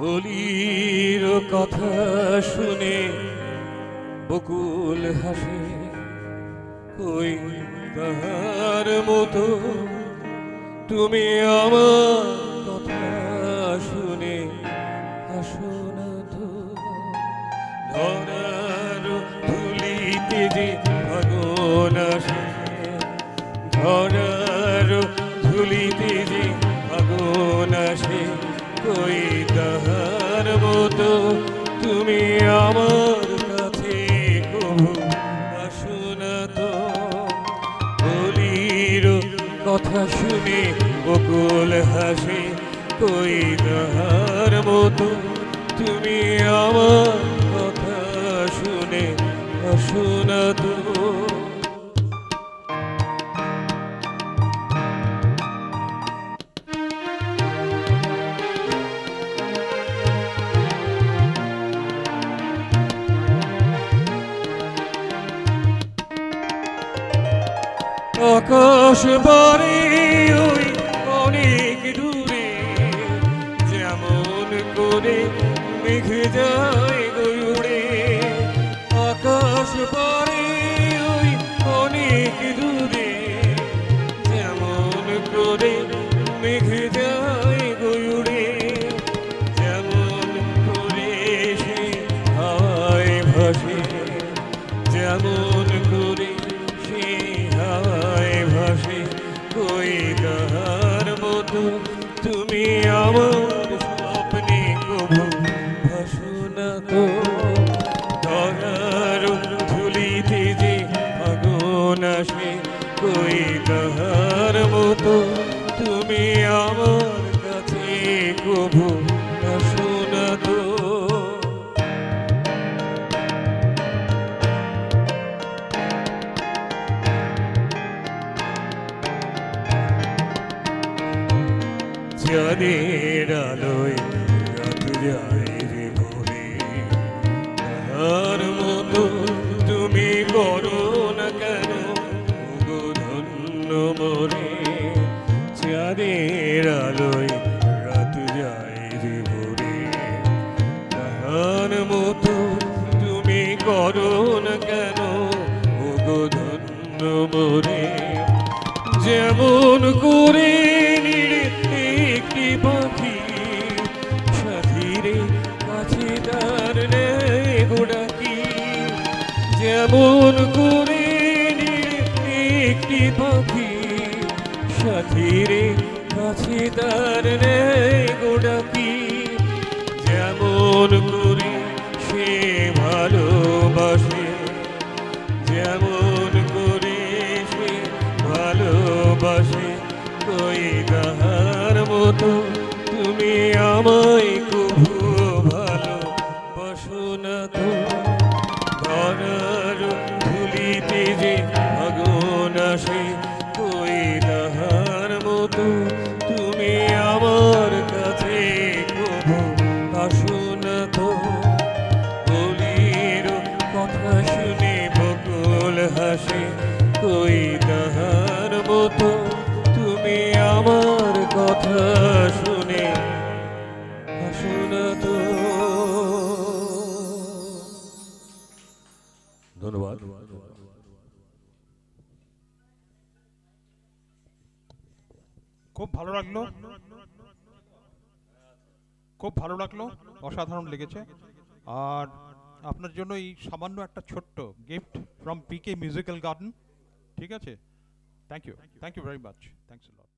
অলির কথা শুনে বকুল হাসে, ওই তাহার মতো তুমি আমার কথা শুনে হাসো না তো। ধরার ধুলিতে যে ফাগুন আসে, ধরার ধুলিতে যে ফাগুন আসে, কই তাহার মতো তুমি আমার কাছে কবু আসো না তো। বলির কথা শুনে বকুল হাসে, কই তাহার মতো তুমি আমার কথা শুনে আসো না তো। আকাশ বারে ওই অনেক দূরে, যেমন করে মেঘ যায় উড়ে। আকাশ বারে ওই অনেক দূরে, যেমন করে মেঘ যায় উড়ে। যেমন করে সে হাওয়ায় ভাসে, যেমন করে সে হাওয়ায় ভাসে, কই তাহার মতো তুমি আমার স্বপ্নে কবু ভাসো না তো। ধরার ধুলিতে যে ফাগুন আসে, কই তাহার মতো তুমি আমার কাছে কবু আসো না তো। চাঁদের আলোয় রাত যায় রে ভোরে, তাহার মতো তুমি করো না কেন গো ধন্য মোরে। চাঁদের আলোয় রাত যায় রে ভোরে, তাহার মতো তুমি করো না কেন গো ধন্য মোরে। যেমন করে একটি পাখি সাথীরে কাছে তার নেয় গোডাকি, যেমন করে একটি পাখি সাথীরে কাছে তার নেয় গোডাকি। যেমন করে সে ভালোবাসে, যেমন করে সে ভালোবাসে, কই তাহার মতো তুমি আমায় কবু ভালোবাসো না তো। ধরার ধুলিতে যে ফাগুন আসে, কই তাহার মতো তুমি আমার কাছে কবু আসো না তো। বলির কথা শুনে বকুল হাসে, কই তাহার মতো তুমি আমার কথা শুনে হাসো না তো। ধন্যবাদ। খুব ভালো লাগলো, খুব ভালো লাগলো, অসাধারণ লেগেছে। আর আপনার জন্য এই সামান্য একটা ছোট্ট gift from PK musical garden, ঠিক আছে? Thank you very much, thanks a lot.